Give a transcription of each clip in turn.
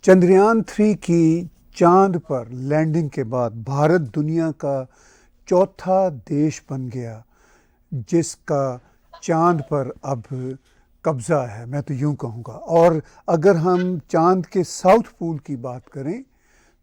चंद्रयान-3 की चांद पर लैंडिंग के बाद भारत दुनिया का चौथा देश बन गया जिसका चांद पर अब कब्जा है, मैं तो यूं कहूँगा। और अगर हम चांद के साउथ पोल की बात करें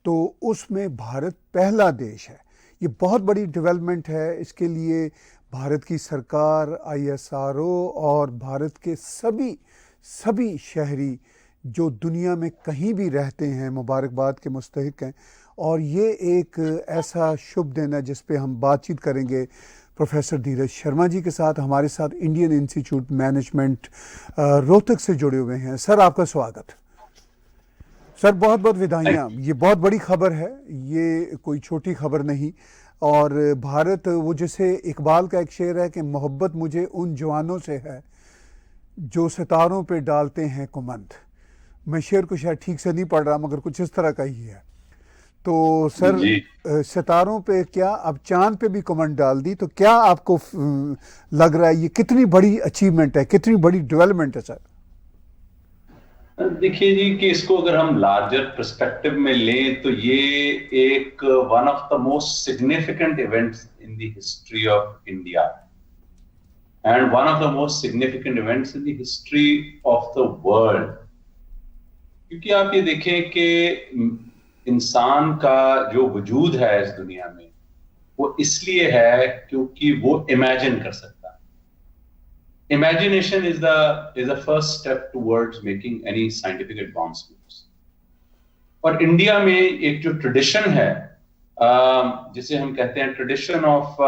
तो उसमें भारत पहला देश है। ये बहुत बड़ी डेवलपमेंट है। इसके लिए भारत की सरकार, ISRO और भारत के सभी शहरी जो दुनिया में कहीं भी रहते हैं मुबारकबाद के मुस्तहिक हैं। और ये एक ऐसा शुभ दिन है जिस पे हम बातचीत करेंगे प्रोफेसर धीरज शर्मा जी के साथ। हमारे साथ इंडियन इंस्टीट्यूट मैनेजमेंट रोहतक से जुड़े हुए हैं। सर, आपका स्वागत। सर, बहुत बहुत विदाइयाँ। ये बहुत बड़ी खबर है, ये कोई छोटी खबर नहीं। और भारत, वो जैसे इकबाल का एक शेर है कि मोहब्बत मुझे उन जवानों से है जो सितारों पे डालते हैं कुमंद। मैं शेर को शायद ठीक से नहीं पढ़ रहा मगर कुछ इस तरह का ही है। तो सर, सितारों पे क्या अब चांद पे भी कमेंट डाल दी, तो क्या आपको लग रहा है ये कितनी बड़ी अचीवमेंट है, कितनी बड़ी डेवलपमेंट है सर? देखिए जी कि इसको अगर हम लार्जर पर्सपेक्टिव में लें तो ये एक one of the most significant events in the history of India and one of the most significant events in the history of the world. क्योंकि आप ये देखें कि इंसान का जो वजूद है इस दुनिया में वो इसलिए है क्योंकि वो इमेजिन कर सकता है। Imagination is the first step towards making any scientific advancements. और इंडिया में एक जो ट्रेडिशन है जिसे हम कहते हैं ट्रेडिशन ऑफ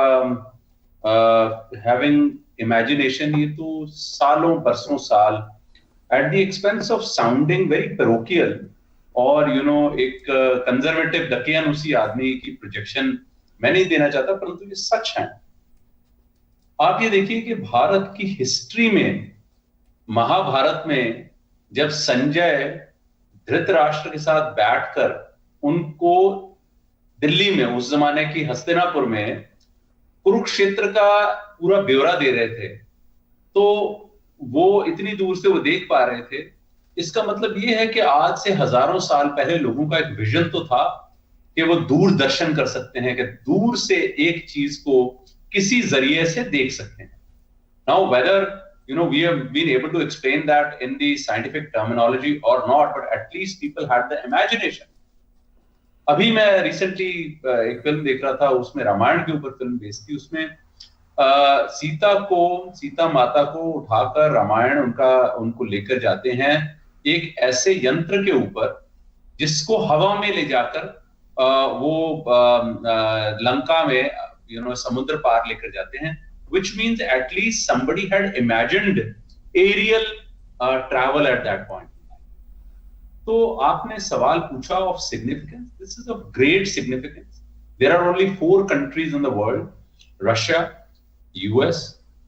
हैविंग इमेजिनेशन, ये तो सालों बरसों साल at the expense of sounding very parochial और एक कंजर्वेटिव दकियानूसी आदमी की प्रोजेक्शन मैं नहीं देना चाहता, परंतु ये सच है। आप ये देखिए कि भारत की हिस्ट्री में, महाभारत में, जब संजय धृतराष्ट्र के साथ बैठकर उनको दिल्ली में, उस जमाने की हस्तिनापुर में, कुरुक्षेत्र का पूरा ब्यौरा दे रहे थे, तो वो इतनी दूर से वो देख पा रहे थे। इसका मतलब ये है कि आज से हजारों साल पहले लोगों का एक विजन तो था कि वो दूरदर्शन कर सकते हैं, कि दूर से एक चीज को किसी जरिए से देख सकते हैं। Now, whether we have been able to explain that in the scientific terminology or not, but at least people had the imagination. अभी मैं रिसेंटली एक फिल्म देख रहा था, उसमें रामायण के ऊपर फिल्म बेस्ड थी। उसमें सीता माता को उठाकर रामायण उनको लेकर जाते हैं एक ऐसे यंत्र के ऊपर जिसको हवा में ले जाकर वो लंका में समुद्र पार लेकर जाते हैं, which means at least somebody had imagined aerial travel at that point. तो आपने सवाल पूछा of significance. This is of great significance. There are only 4 countries in the world: Russia, US,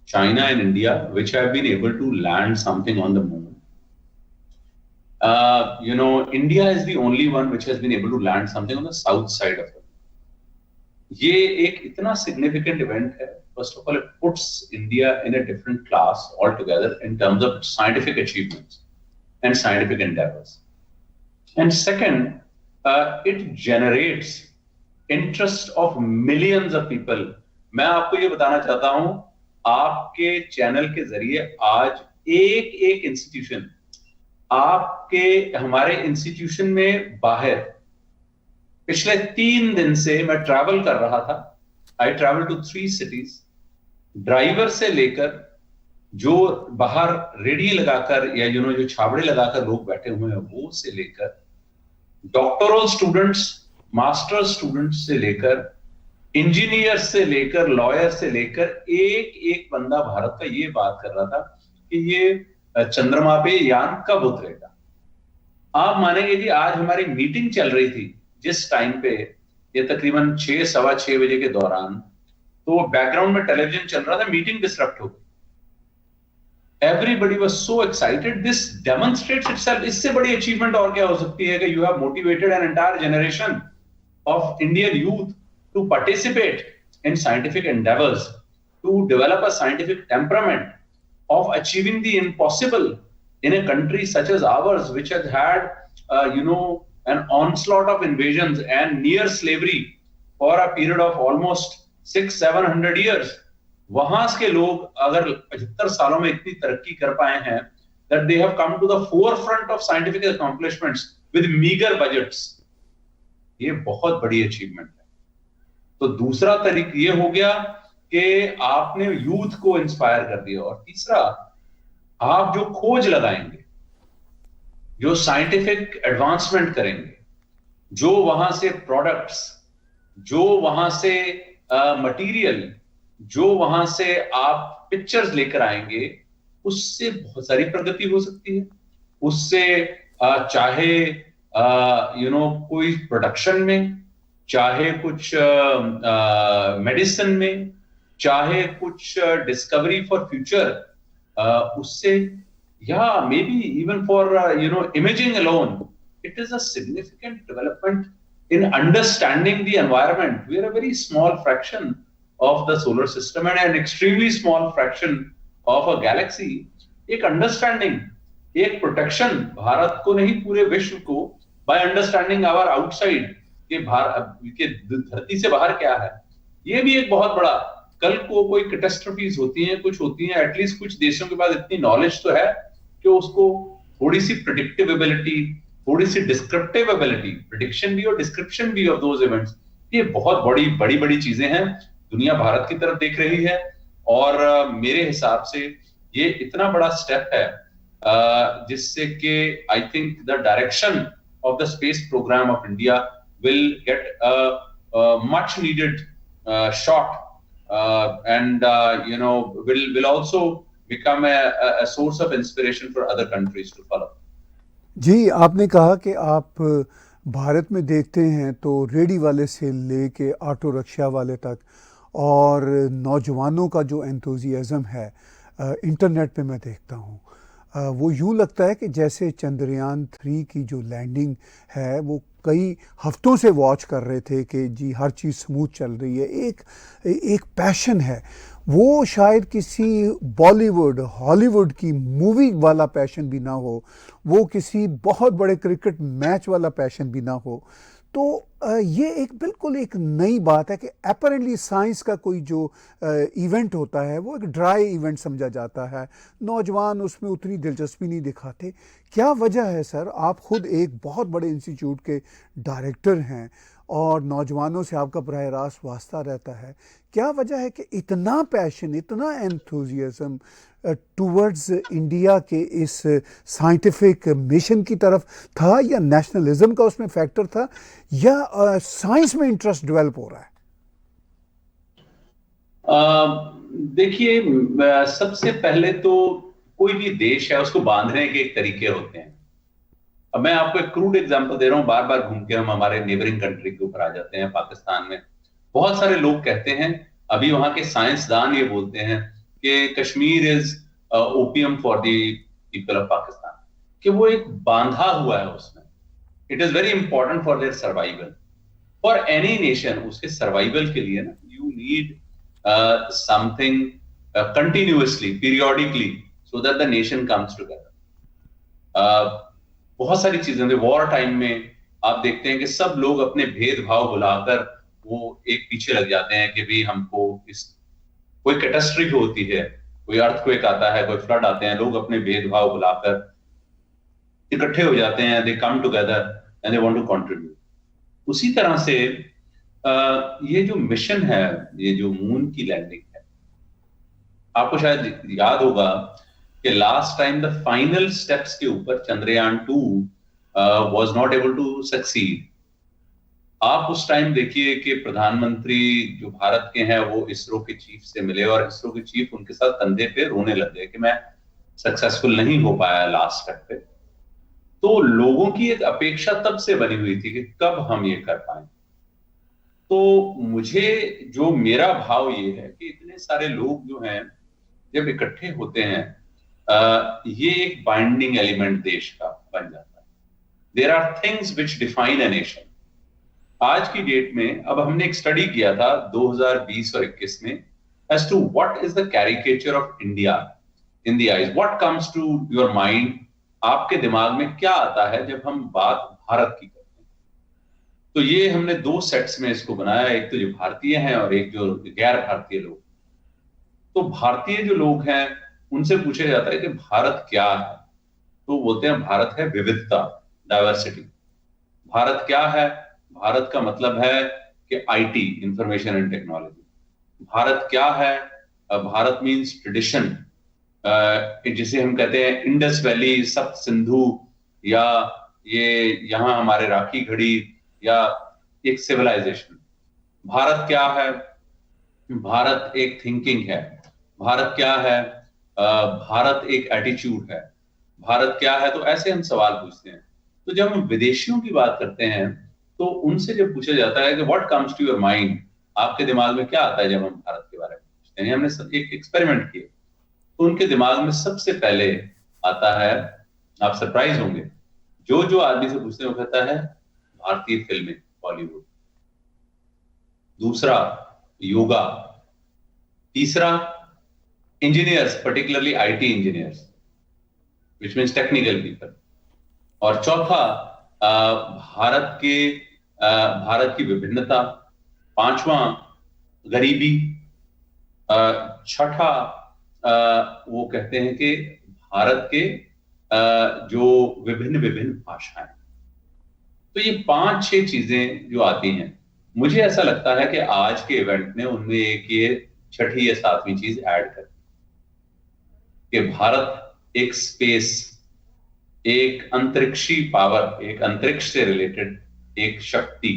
China, and India, which have been able to land something on the moon. India is the only one which has been able to land something on the south side of it. ये एक इतना significant event है. First of all, it puts India in a different class altogether in terms of scientific achievements and scientific endeavors. And second, it generates interest of millions of people. मैं आपको ये बताना चाहता हूँ, आपके चैनल के जरिए आज एक इंस्टीट्यूशन, हमारे इंस्टीट्यूशन में बाहर पिछले 3 दिन से मैं ट्रैवल कर रहा था। I travel to 3 cities। Driver से लेकर जो बाहर रेडी लगाकर या जो छाबड़े लगाकर लोग बैठे हुए हैं वो से लेकर डॉक्टरल स्टूडेंट्स, मास्टर स्टूडेंट्स से लेकर इंजीनियर से लेकर लॉयर से लेकर एक बंदा भारत का ये बात कर रहा था कि ये चंद्रमा पे यान कब उतरेगा। आप मानेंगे कि आज हमारी मीटिंग चल रही थी जिस टाइम पे, ये तकरीबन 6, सवा 6 बजे के दौरान, तो बैकग्राउंड में टेलीविजन चल रहा था, मीटिंग डिसरप्ट हो गई। Everybody was so excited. This demonstrates itself. इससे बड़ी अचीवमेंट और क्या हो सकती है कि you have motivated an entire generation of Indian youth to participate in scientific endeavours, to develop a scientific temperament of achieving the impossible in a country such as ours, which has had an onslaught of invasions and near slavery for a period of almost 600-700 years. वहां के लोग अगर 75 सालों में इतनी तरक्की कर पाए हैं that they have come to the forefront of scientific accomplishments with meager budgets, ये बहुत बड़ी अचीवमेंट है. तो दूसरा तरीका ये हो गया कि आपने यूथ को इंस्पायर कर दिया, और तीसरा आप जो खोज लगाएंगे, जो साइंटिफिक एडवांसमेंट करेंगे, जो वहां से प्रोडक्ट्स, जो वहां से मटेरियल, जो वहां से आप पिक्चर्स लेकर आएंगे, उससे बहुत सारी प्रगति हो सकती है. उससे चाहे कोई प्रोडक्शन में, चाहे कुछ मेडिसिन में, चाहे कुछ डिस्कवरी फॉर फ्यूचर, उससे, या may be even for imaging alone, it is a significant development in understanding the environment. We are a very small fraction of the solar system and an extremely small fraction of a galaxy. एक understanding, एक protection Bharat को नहीं पूरे विश्व को, by understanding our outside, के धरती से बाहर क्या है, ये भी एक बहुत बड़ा, कल को कोई कैटास्ट्रोफीज होती हैं, कुछ होती हैं, एटलीस्ट कुछ देशों के पास इतनी नॉलेज तो है कि उसको थोड़ी सी प्रिडिक्टिव एबिलिटी, थोड़ी सी डिस्क्रिप्टिव एबिलिटी, प्रिडिक्शन भी और डिस्क्रिप्शन भी ऑफ दोज इवेंट्स, ये बहुत बड़ी चीजें हैं. दुनिया भारत की तरफ देख रही है, और मेरे हिसाब से ये इतना बड़ा स्टेप है जिससे कि I think the direction of the space programme of India will get much needed shot, and will also become a source of inspiration for other countries to follow. जी, आपने कहा कि आप भारत में देखते हैं तो रेडी वाले से लेके ऑटो रिक्शा वाले तक, और नौजवानों का जो एंथुजियाज्म है इंटरनेट पे मैं देखता हूँ, वो यूँ लगता है कि जैसे चंद्रयान 3 की जो लैंडिंग है वो कई हफ्तों से वॉच कर रहे थे कि जी हर चीज़ स्मूथ चल रही है. एक पैशन है, वो शायद किसी बॉलीवुड हॉलीवुड की मूवी वाला पैशन भी ना हो, वो किसी बहुत बड़े क्रिकेट मैच वाला पैशन भी ना हो. तो ये एक बिल्कुल एक नई बात है कि अपैरेंटली साइंस का कोई जो इवेंट होता है वो एक ड्राई इवेंट समझा जाता है, नौजवान उसमें उतनी दिलचस्पी नहीं दिखाते. क्या वजह है सर? आप खुद एक बहुत बड़े इंस्टीट्यूट के डायरेक्टर हैं और नौजवानों से आपका बराह रास्त वास्ता रहता है. क्या वजह है कि इतना पैशन, इतना एंथुजियाज्म टूवर्ड्स इंडिया के इस साइंटिफिक मिशन की तरफ था, या नेशनलिज्म का उसमें फैक्टर था, या साइंस में इंटरेस्ट डेवलप हो रहा है? देखिए, सबसे पहले तो कोई भी देश है उसको बांधने के एक तरीके होते हैं. अब मैं आपको एक क्रूड एग्जांपल दे रहा हूं, बार बार घूम के हम हमारे नेबरिंग कंट्री के ऊपर आ जाते हैं. पाकिस्तान में बहुत सारे लोग कहते हैं, अभी वहां के साइंसदान ये बोलते हैं कि Kashmir is opium for the people of Pakistan, कि वो एक बांधा हुआ है उसमें. It is very important for their survival, for any nation. उसके सर्वाइवल के लिए ना, you need something continuously, periodically, so that the nation comes together. बहुत सारी चीजें होती है. वॉर टाइम में आप देखते हैं कि सब लोग अपने भेदभाव भुलाकर वो एक पीछे लग जाते हैं कि भी हमको इस, कोई कैटास्ट्रोफी होती है, कोई अर्थक्वेक आता है, कोई फ्लड आते हैं, लोग अपने भेदभाव भुलाकर इकट्ठे हो जाते हैं. They come together and they want to contribute. उसी तरह से ये जो मिशन है, ये जो मून की लैंडिंग है, आपको शायद याद होगा कि last time the final steps के ऊपर Chandrayaan 2 was not able to succeed. आप उस टाइम देखिए कि प्रधानमंत्री जो भारत के हैं वो इसरो के चीफ से मिले, और इसरो के चीफ उनके साथ कंधे पे रोने लग गए कि मैं सक्सेसफुल नहीं हो पाया लास्ट स्टेप पे. तो लोगों की एक अपेक्षा तब से बनी हुई थी कि कब हम ये कर पाए. तो मुझे जो मेरा भाव ये है कि इतने सारे लोग जो हैं जब इकट्ठे होते हैं, ये एक बाइंडिंग एलिमेंट देश का बन जाता है. There are things which define a nation. आज की डेट में, अब हमने एक स्टडी किया था 2020 और 21 में, as to what is the caricature of India in the eyes. What comes to your mind आपके दिमाग में क्या आता है जब हम बात भारत की करते हैं? तो ये हमने 2 सेट्स में इसको बनाया, एक तो जो भारतीय हैं और एक जो गैर भारतीय लोग। तो भारतीय जो लोग हैं उनसे पूछा जाता है कि भारत क्या है, तो बोलते हैं भारत है विविधता, डाइवर्सिटी। भारत क्या है? भारत का मतलब है कि IT, information and technology. Bharat क्या है? भारत मीन्स ट्रेडिशन, जिसे हम कहते हैं इंडस वैली, सप्त सिंधु, या ये यहाँ हमारे राखी घड़ी, या एक सिविलाइजेशन। भारत क्या है? भारत एक थिंकिंग है। भारत क्या है? भारत एक एटीट्यूड है। भारत क्या है? तो ऐसे हम सवाल पूछते हैं। तो जब हम विदेशियों की बात करते हैं तो उनसे जब पूछा जाता है कि what comes to your mind, आपके दिमाग में क्या आता है जब हम भारत के बारे में पूछते हैं, हमने एक एक्सपेरिमेंट किया तो उनके दिमाग में सबसे पहले आता है, आप सरप्राइज होंगे, जो जो आदमी से पूछते हैं वो कहता है भारतीय फिल्में, बॉलीवुड। दूसरा योगा। तीसरा engineers, particularly IT engineers, which means technical people. और चौथा भारत की विभिन्नता। पांचवा गरीबी। छठा वो कहते हैं कि भारत के जो विभिन्न विभिन्न भाषाएं। तो ये 5-6 चीजें जो आती हैं, मुझे ऐसा लगता है कि आज के इवेंट ने उनमें एक ये 6ठी या 7वीं चीज ऐड कर कि भारत एक स्पेस, एक अंतरिक्षी पावर, एक अंतरिक्ष से रिलेटेड एक शक्ति,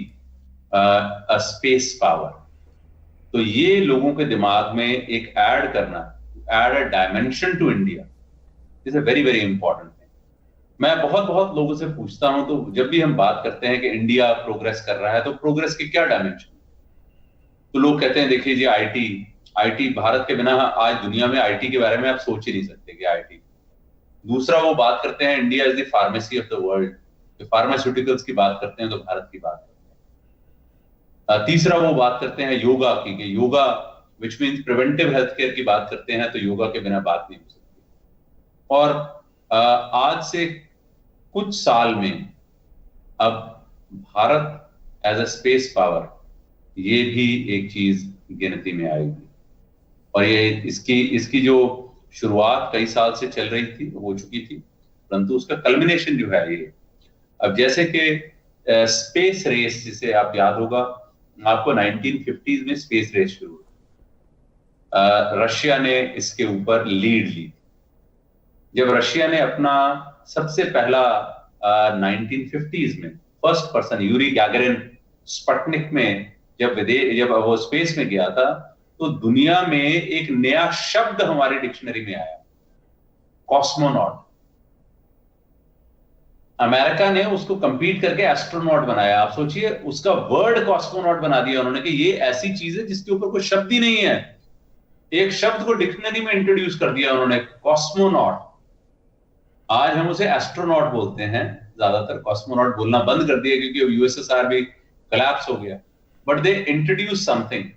स्पेस पावर। तो ये लोगों के दिमाग में एक ऐड करना, add a dimension to India, is a very very important thing. मैं बहुत बहुत लोगों से पूछता हूं, तो जब भी हम बात करते हैं कि इंडिया प्रोग्रेस कर रहा है, तो प्रोग्रेस के क्या डायमेंशन? तो लोग कहते हैं देखिए जी आईटी भारत के बिना आज दुनिया में आईटी के बारे में आप सोच ही नहीं सकते कि आईटी। दूसरा वो बात करते हैं India is the pharmacy of the world, तो फार्मास्यूटिकल्स की बात करते हैं तो भारत की बात करते हैं। तीसरा वो बात करते हैं योगा की, कि yoga which means preventive health care की बात करते हैं, तो योगा के बिना बात नहीं हो सकती। और आज से कुछ साल में अब Bharat as a space power, ये भी एक चीज गिनती में आएगी। और ये इसकी जो शुरुआत कई साल से चल रही थी, हो चुकी थी, परंतु उसका कल्मिनेशन जो है ये अब, जैसे कि स्पेस रेस, जिसे आप याद होगा आपको 1950s में स्पेस रेस शुरू हुई। रशिया ने इसके ऊपर लीड ली। जब रशिया ने अपना सबसे पहला 1950s में first person Yuri Gagarin Sputnik में जब वो स्पेस में गया था, तो दुनिया में एक नया शब्द हमारी डिक्शनरी में आया, कॉस्मोनॉट। अमेरिका ने उसको कंपीट करके एस्ट्रोनॉट बनाया। आप सोचिए, उसका वर्ड कॉस्मोनॉट बना दिया उन्होंने कि ये ऐसी चीज है जिसके ऊपर कोई शब्द ही नहीं है। एक शब्द को डिक्शनरी में इंट्रोड्यूस कर दिया उन्होंने, कॉस्मोनॉट। आज हम उसे एस्ट्रोनॉट बोलते हैं, ज्यादातर कॉस्मोनॉट बोलना बंद कर दिया क्योंकि यूएसएसआर भी कोलैप्स हो गया। But they introduce something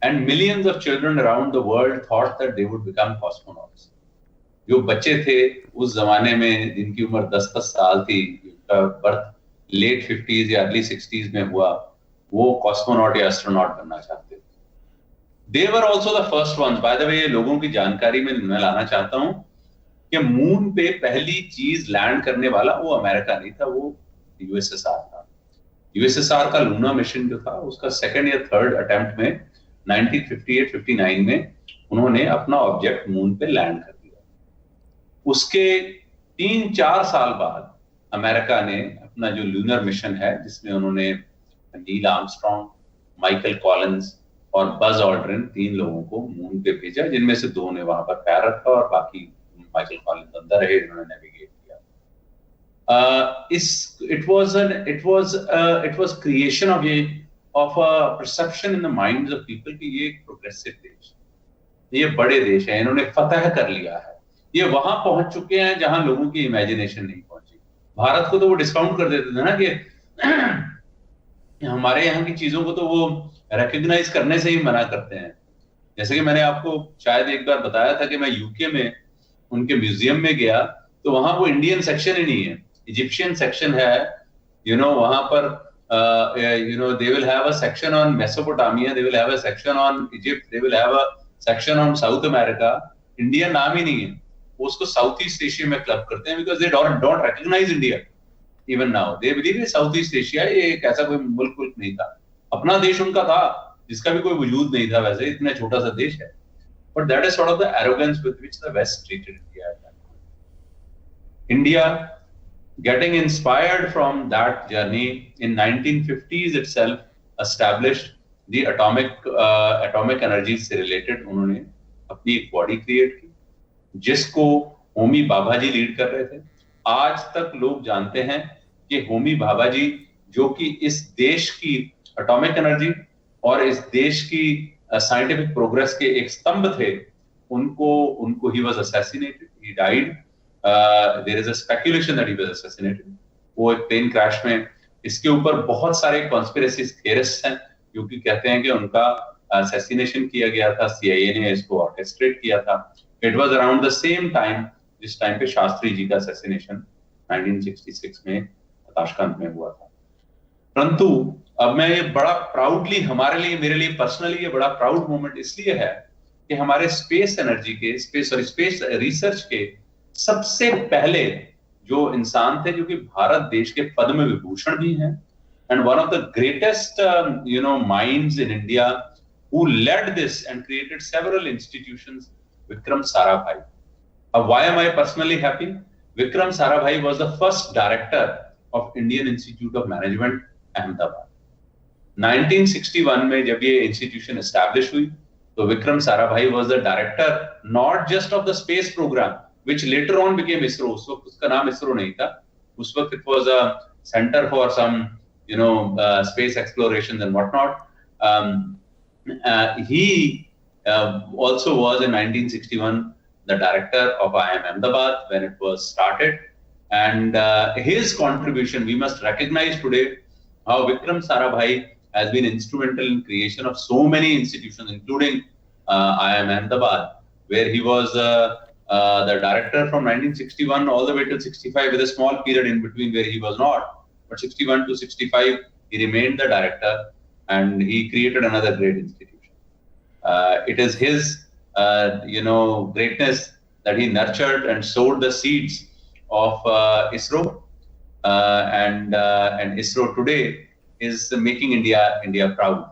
and millions of children around the world thought that they would become cosmonauts. जो बच्चे थे उस जमाने में जिनकी उम्र 10-10 साल थी, बर्थ लेट 50s या अर्ली 60s में हुआ, वो कॉस्मोनॉट या एस्ट्रोनॉट बनना चाहते थे। They were also the first ones. By the way, लोगों की जानकारी में मैं लाना चाहता हूं कि मून पे पहली चीज लैंड करने वाला वो अमेरिका नहीं था, वो यूएसएसआर था। यूएसएसआर का लूना मिशन जो था, उसका 2nd या 3rd अटेम्प्ट में 1958-59 में उन्होंने अपना ऑब्जेक्ट मून पे लैंड कर दिया। उसके 3-4 साल बाद अमेरिका ने अपना जो लूनर मिशन है, जिसमें उन्होंने नील आर्मस्ट्रॉन्ग, माइकल कॉलिंस और बज ऑल्ड्रिन 3 लोगों को मून पे भेजा, जिनमें से 2 ने वहां पर पैर रखा और बाकी माइकल कॉलिंस अंदर रहे, उन्होंने नेविगेट किया। It was creation of a perception in the minds of people कि ये एक प्रोग्रेसिव देश, ये बड़े देश है, इन्होंने फतह कर लिया है, ये वहां पहुंच चुके हैं जहां लोगों की इमेजिनेशन नहीं पहुंची। भारत को तो वो डिस्काउंट कर देते थे ना कि हमारे यहाँ की चीजों को तो वो रिकॉग्नाइज करने से ही मना करते हैं। जैसे कि मैंने आपको शायद एक बार बताया था कि मैं यूके में उनके म्यूजियम में गया, तो वहां वो इंडियन सेक्शन ही नहीं है, इजिप्शियन सेक्शन है, वहां पर they will have a section on Mesopotamia, they will have a section on Egypt, they will have a section on South America. India नाम ही नहीं है, वो उसको साउथ ईस्ट एशिया में क्लब करते हैं, because they don't recognise India even now, they believe South East Asia ये एक ऐसा कोई मुल्क नहीं था, अपना देश उनका था जिसका भी कोई वजूद नहीं था, वैसे इतना छोटा सा देश है, but that is sort of the arrogance with which the West treated India at that time. India getting inspired from that journey in 1950s itself established the atomic energy से related उन्होंने अपनी एक बॉडी क्रिएट की जिसको होमी भाभा जी lead कर रहे थे. आज तक लोग जानते हैं कि होमी भाभा जी जो कि इस देश की एटॉमिक एनर्जी और इस देश की साइंटिफिक प्रोग्रेस के एक स्तंभ थे, उनको he was assassinated, he died. There is a speculation that he was assassinated. वो एक प्लेन क्रैश में, इसके ऊपर बहुत सारे कॉन्स्पिरेसी थियरिस्ट्स हैं क्योंकि कहते हैं कि उनका असैसिनेशन किया गया था, CIA ने इसको ऑर्केस्ट्रेट किया था. It was around the same time जिस टाइम पे शास्त्री जी का असैसिनेशन 1966 में ताशकंद में हुआ था. परंतु अब मैं ये बड़ा प्राउडली, हमारे लिए, मेरे लिए पर्सनली ये बड़ा प्राउड मोमेंट इसलिए है कि हमारे स्पेस एनर्जी के, स्पेस रिसर्च के सबसे पहले जो इंसान थे जो कि भारत देश के पद्म विभूषण भी हैं, and one of the greatest minds in India who led this and created several institutions, Vikram Sarabhai. अब why am I personally happy? Vikram Sarabhai was the first director of Indian Institute of Management Ahmedabad. 1961 में जब ये इंस्टीट्यूशन एस्टैब्लिश हुई तो Vikram Sarabhai was the director not just of the space program which later on became ISRO. उस वक्त उसका नाम ISRO नहीं था, उस वक्त it was a center for some space explorations and whatnot. He also was in 1961 the director of IIM Ahmedabad when it was started, and his contribution, we must recognize today how Vikram Sarabhai has been instrumental in creation of so many institutions, including IIM Ahmedabad, where he was the director from 1961 all the way to 65 with a small period in between where he was not, but 61 to 65 he remained the director and he created another great institution. It is his greatness that he nurtured and sowed the seeds of ISRO, and ISRO today is making India proud.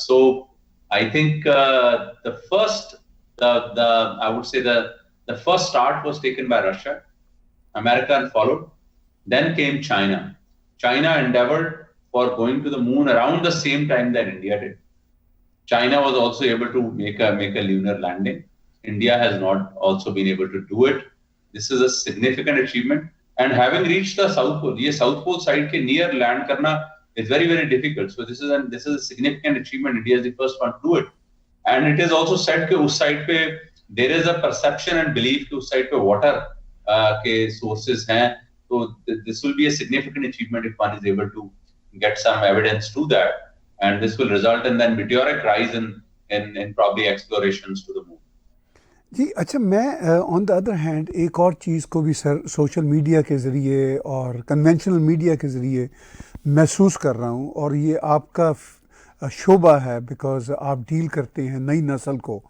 So I think the first I would say the first start was taken by Russia. America followed. Then came China. China endeavored for going to the moon around the same time that India did. China was also able to make a lunar landing. India has not also been able to do it. This is a significant achievement. And having reached the South Pole, ये South Pole side के near land करना is very, very difficult. So this is a significant achievement. India is the first one to do it. And it is also said कि उस side पे there is a perception and belief कि उस side पे water के sources हैं, तो this will be a significant achievement if one is able to get some evidence to that, and this will result in then meteoric rise in probably explorations to the moon. जी अच्छा, मैं on the other hand एक और चीज़ को भी sir social media के ज़रिए और conventional media के ज़रिए महसूस कर रहा हूँ, और ये आपका शोबा है बिकॉज आप डील करते हैं नई नस्ल को,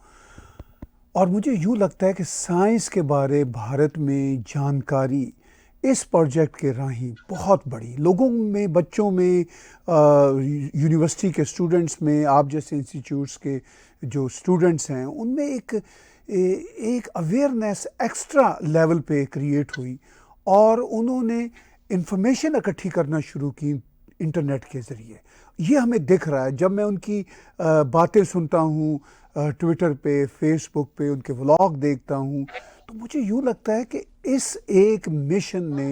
और मुझे यूँ लगता है कि साइंस के बारे भारत में जानकारी इस प्रोजेक्ट के राही बहुत बड़ी लोगों में, बच्चों में, यूनिवर्सिटी के स्टूडेंट्स में, आप जैसे इंस्टीट्यूट्स के जो स्टूडेंट्स हैं उनमें एक अवेयरनेस एक्स्ट्रा लेवल पे क्रिएट हुई, और उन्होंने इंफॉर्मेशन इकट्ठी करना शुरू की इंटरनेट के ज़रिए. ये हमें दिख रहा है जब मैं उनकी बातें सुनता हूँ ट्विटर पे, फेसबुक पे, उनके व्लॉग देखता हूँ, तो मुझे यूँ लगता है कि इस एक मिशन ने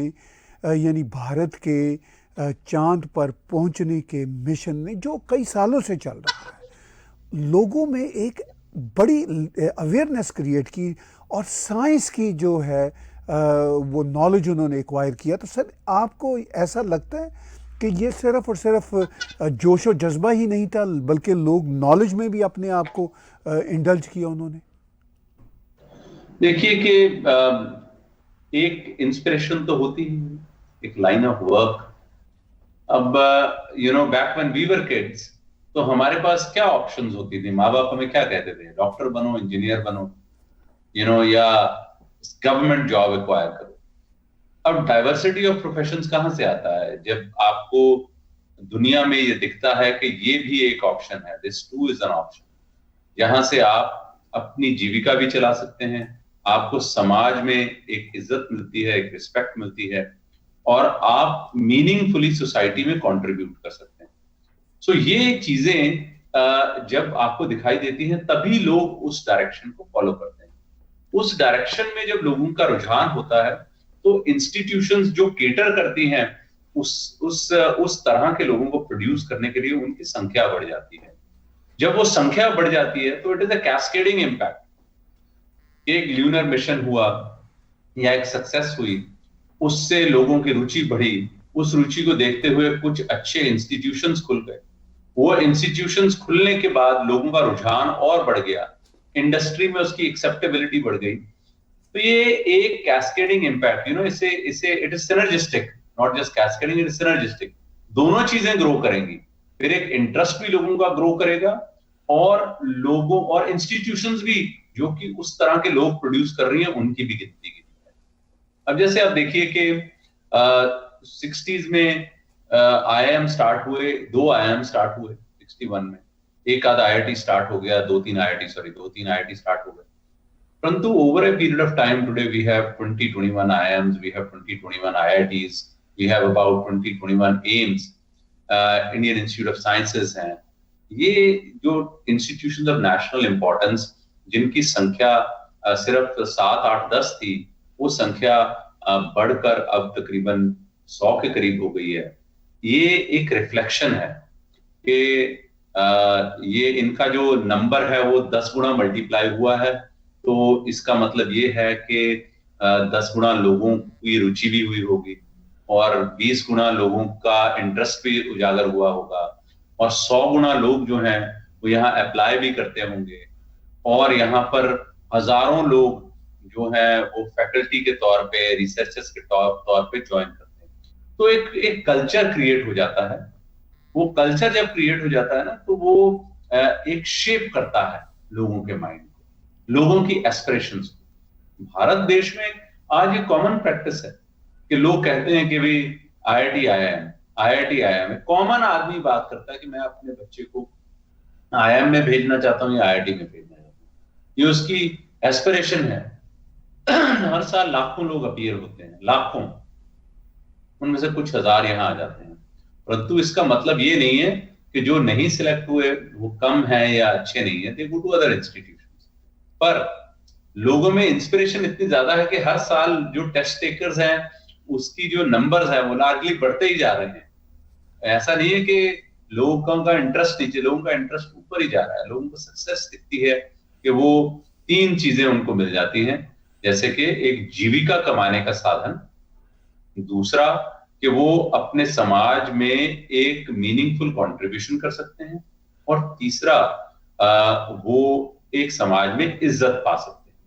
यानी भारत के चांद पर पहुँचने के मिशन ने जो कई सालों से चल रहा है, लोगों में एक बड़ी अवेयरनेस क्रिएट की, और साइंस की जो है वो नॉलेज उन्होंने एक्वायर किया. तो सर आपको ऐसा लगता है कि ये सिर्फ और सिर्फ जोश और जज्बा ही नहीं था, बल्कि लोग नॉलेज में भी अपने आप को इंडल्ज किया उन्होंने? देखिए कि एक इंस्पिरेशन तो होती है, एक लाइन ऑफ वर्क। अब back when we were kids, तो हमारे पास क्या ऑप्शंस होती थी, माँ बाप हमें क्या कहते थे, डॉक्टर बनो, इंजीनियर बनो, या गवर्नमेंट जॉब एक्वायर करो। अब डाइवर्सिटी ऑफ प्रोफेशंस कहाँ से आता है, जब आपको दुनिया में ये दिखता है कि ये भी एक ऑप्शन है, this two is an option, जहां से आप अपनी जीविका भी चला सकते हैं, आपको समाज में एक इज्जत मिलती है, एक रिस्पेक्ट मिलती है, और आप मीनिंगफुली सोसाइटी में कंट्रीब्यूट कर सकते हैं। सो ये चीजें जब आपको दिखाई देती हैं, तभी लोग उस डायरेक्शन को फॉलो करते हैं। उस डायरेक्शन में जब लोगों का रुझान होता है, तो इंस्टीट्यूशंस जो केटर करती हैं उस तरह के लोगों को प्रोड्यूस करने के लिए, उनकी संख्या बढ़ जाती है। जब वो संख्या बढ़ जाती है तो it is a cascading impact. एक ल्यूनर मिशन हुआ या एक सक्सेस हुई, उससे लोगों की रुचि बढ़ी, उस रुचि को देखते हुए कुछ अच्छे इंस्टीट्यूशंस खुल गए, वो इंस्टीट्यूशंस खुलने के बाद लोगों का रुझान और बढ़ गया, इंडस्ट्री में उसकी एक्सेप्टेबिलिटी बढ़ गई। तो ये एक कैस्केडिंग इम्पैक्ट, इसे इसे it is synergistic, not just cascading, it is synergistic. दोनों चीजें ग्रो करेंगी, फिर एक इंटरेस्ट भी लोगों का ग्रो करेगा, और लोगों और इंस्टीट्यूशंस भी जो कि उस तरह के लोग प्रोड्यूस कर रही हैं, उनकी भी गिनती की है। अब जैसे आप देखिए कि 60s में IIM स्टार्ट हुए, 2 IIM स्टार्ट हुए 61 में, एक आधा IIT स्टार्ट हो गया, दो तीन IIT स्टार्ट हो गए। परंतु over a period of time, today we have 20-21 IIMs, we have 20-21 IITs, we have about 20-21 AIIMS, Indian Institute of Sciences हैं। ये जो इंस्टीट्यूशंस ऑफ नेशनल इंपॉर्टेंस, जिनकी संख्या सिर्फ 7, 8, 10 थी, वो संख्या बढ़कर अब तकरीबन 100 के करीब हो गई है। ये एक रिफ्लेक्शन है कि ये इनका जो नंबर है वो 10 गुना मल्टीप्लाई हुआ है। तो इसका मतलब ये है कि 10 गुना लोगों की रुचि भी हुई होगी, और 20 गुना लोगों का इंटरेस्ट भी उजागर हुआ होगा, और 100 गुना लोग जो हैं वो यहाँ अप्लाई भी करते होंगे, और यहाँ पर हजारों लोग जो हैं वो फैकल्टी के तौर पे, रिसर्चर्स के तौर पे ज्वाइन करते हैं। तो एक कल्चर क्रिएट हो जाता है। वो कल्चर जब क्रिएट हो जाता है ना, तो वो एक शेप करता है लोगों के माइंड को, लोगों की एस्पिरेशंस को। भारत देश में आज ये कॉमन प्रैक्टिस है कि लोग कहते हैं कि भाई IIT IIM है। कॉमन आदमी बात करता है कि मैं अपने बच्चे को IIM में भेजना चाहता हूँ या IIT में भेजना चाहता हूँ, ये उसकी एस्पिरेशन है। हर साल लाखों लोग अपीयर होते हैं, लाखों, उनमें से कुछ हजार यहाँ आ जाते हैं। परंतु इसका मतलब ये नहीं है कि जो नहीं सिलेक्ट हुए वो कम है या अच्छे नहीं है, दे गो टू अदर इंस्टीट्यूशंस। पर लोगों में इंस्पिरेशन इतनी ज्यादा है कि हर साल जो टेस्ट टेकर्स हैं उसकी जो नंबर्स हैं वो लार्जली बढ़ते ही जा रहे हैं। ऐसा नहीं है कि लोगों का इंटरेस्ट नीचे, लोगों का इंटरेस्ट ऊपर ही जा रहा है। लोगों को सक्सेस दिखती है कि वो 3 चीजें उनको मिल जाती हैं, जैसे कि एक जीविका कमाने का साधन, दूसरा कि वो अपने समाज में एक मीनिंगफुल कंट्रीब्यूशन कर सकते हैं, और तीसरा वो एक समाज में इज्जत पा सकते हैं।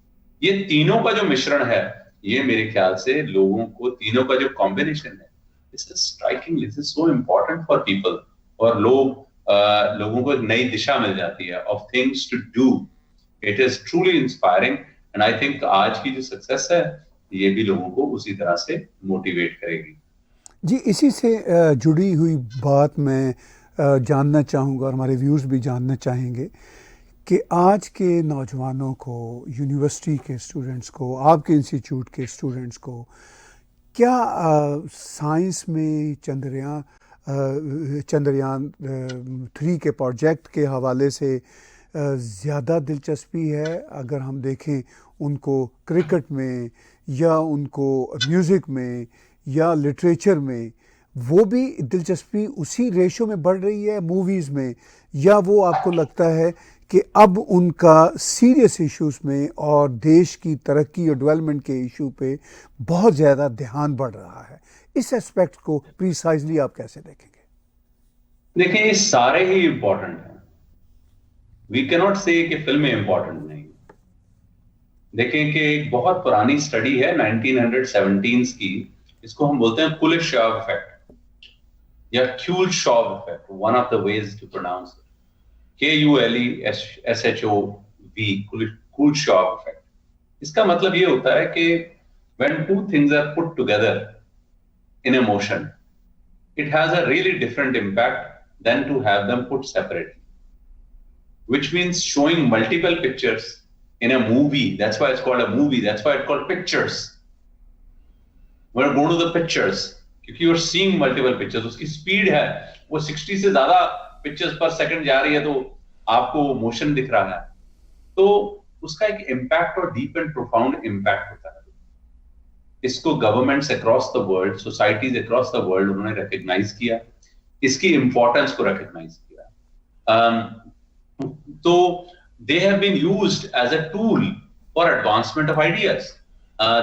ये तीनों का जो मिश्रण है, ये मेरे ख्याल से लोगों को, तीनों का जो कॉम्बिनेशन है, this is striking, this is so important for people. और लोगों को एक नई दिशा मिल जाती है of things to do. It is truly inspiring, and I think आज की जो सक्सेस है ये भी लोगों को उसी तरह से मोटिवेट करेगी। जी, इसी से जुड़ी हुई बात मैं जानना चाहूँगा, और हमारे व्यूअर्स भी जानना चाहेंगे कि आज के नौजवानों को, यूनिवर्सिटी के स्टूडेंट्स को, आपके इंस्टीट्यूट के स्टूडेंट्स को क्या साइंस में चंद्रयान 3 के प्रोजेक्ट के हवाले से ज़्यादा दिलचस्पी है? अगर हम देखें उनको क्रिकेट में, या उनको म्यूज़िक में, या लिटरेचर में, वो भी दिलचस्पी उसी रेशो में बढ़ रही है मूवीज़ में, या वो आपको लगता है कि अब उनका सीरियस इश्यूज़ में और देश की तरक्की और डेवलपमेंट के इशू पे बहुत ज़्यादा ध्यान बढ़ रहा है? इस एस्पेक्ट को प्रिसाइजली आप कैसे देखेंगे? देखिए, ये सारे ही इंपॉर्टेंट हैं। वी कैन नॉट से कि फिल्में इंपॉर्टेंट नहीं। देखें कि एक बहुत पुरानी स्टडी है 1917 की, इसको हम बोलते हैं कुलिशॉव इफेक्ट या Kuleshov effect, one of the ways to pronounce it, KULESHOV, Kuleshov effect. इसका मतलब ये होता है कि when two things are put together in a motion, it has a really different impact than to have them put separately, which means showing multiple pictures in a movie. That's why it's called a movie. That's why it's called pictures. We're going to the pictures क्योंकि you're seeing multiple pictures. उसकी speed है वो 60 से ज्यादा pictures पर second जा रही है, तो आपको मोशन दिख रहा है, तो उसका एक इम्पैक्ट और डीप एंड प्रोफाउंड इम्पैक्ट होता है। इसको governments across the world, societies across the world उन्होंने रिकॉग्नाइज किया, इसकी इंपॉर्टेंस को रिकॉग्नाइज किया। तो they have been used as a tool for advancement of ideas.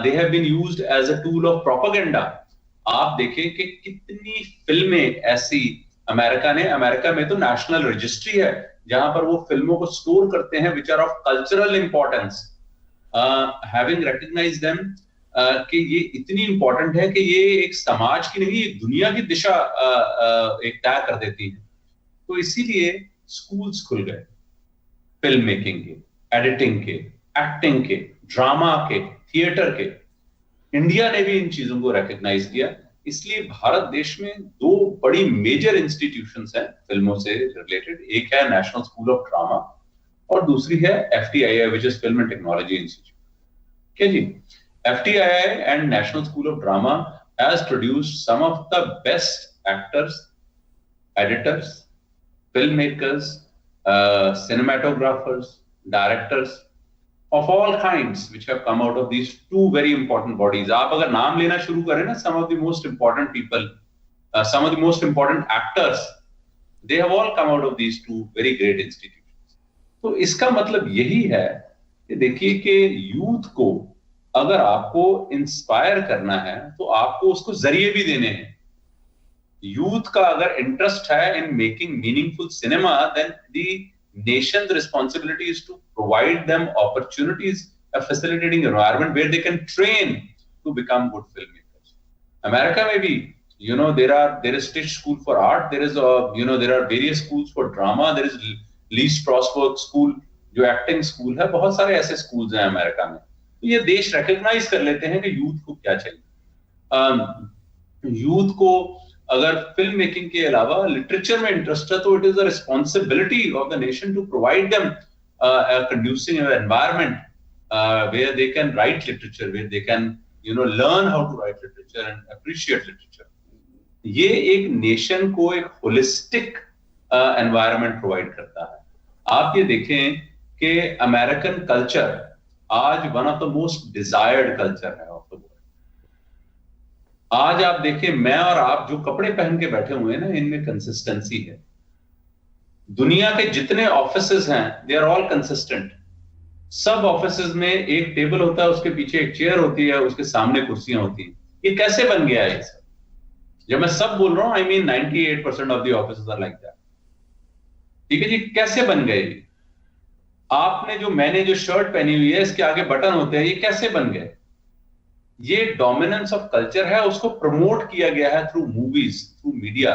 They have been used as a tool of propaganda. आप देखें कि कितनी फिल्में ऐसी अमेरिका में तो नेशनल रजिस्ट्री है जहां पर वो फिल्मों को स्टोर करते हैं which are of cultural importance, having recognized them, कि ये इतनी इंपॉर्टेंट है कि ये एक समाज की नहीं, एक दुनिया की दिशा एक तय कर देती है। तो इसीलिए स्कूल्स खुल गए फिल्म मेकिंग के, एडिटिंग के, एक्टिंग के, ड्रामा के, थिएटर के। इंडिया ने भी इन चीजों को रिकॉग्नाइज किया, इसलिए भारत देश में दो बड़ी मेजर इंस्टीट्यूशंस हैं फिल्मों से रिलेटेड। एक है नेशनल स्कूल ऑफ ड्रामा और दूसरी है FTII, which is film and technology institute. क्या जी, FTII and National School of Drama has produced some of the best actors, editors, filmmakers, cinematographers, directors of all kinds, which have come out of these two very important bodies. आप अगर नाम लेना शुरू करें ना, some of the most important people, some of the most important actors, they have all come out of these two very great institutions. तो इसका मतलब यही है कि देखिए कि यूथ को अगर आपको इंस्पायर करना है तो आपको उसको जरिए भी देने हैं। यूथ का अगर इंटरेस्ट है in making meaningful cinema, then the nation's responsibility is to provide them opportunities, a facilitating environment where they can train to become good film makers. America में भी there is Tisch School for Art, there is there are various schools for drama, there is Lee Strasberg School जो acting school है, बहुत सारे ऐसे schools हैं America में। तो ये देश रिकॉग्नाइज कर लेते हैं कि यूथ को क्या चाहिए। यूथ को अगर फिल्म मेकिंग के अलावा लिटरेचर में इंटरेस्ट है तो it is a responsibility of the nation to provide them a conducive environment where they can write literature, where they can learn how to write literature and appreciate literature. ये एक nation को एक holistic environment provide करता है। आप ये देखें कि अमेरिकन कल्चर आज one of the most desired culture है ऑफ द वर्ल्ड। आज आप देखिए, मैं और आप जो कपड़े पहन के बैठे हुए हैं ना, इनमें कंसिस्टेंसी है। दुनिया के जितने ऑफिसेज हैं दे आर ऑल कंसिस्टेंट। सब ऑफिसेज में एक टेबल होता है, उसके पीछे एक चेयर होती है, उसके सामने कुर्सियां होती हैं। ये कैसे बन गया है ये सब? जब मैं सब बोल रहा हूं, I mean 98% of the offices are like that. ठीक है जी, कैसे बन गए? मैंने जो शर्ट पहनी हुई है, इसके आगे बटन होते हैं, ये कैसे बन गए? ये डोमिनेंस ऑफ कल्चर है, उसको प्रमोट किया गया है through movies, through media,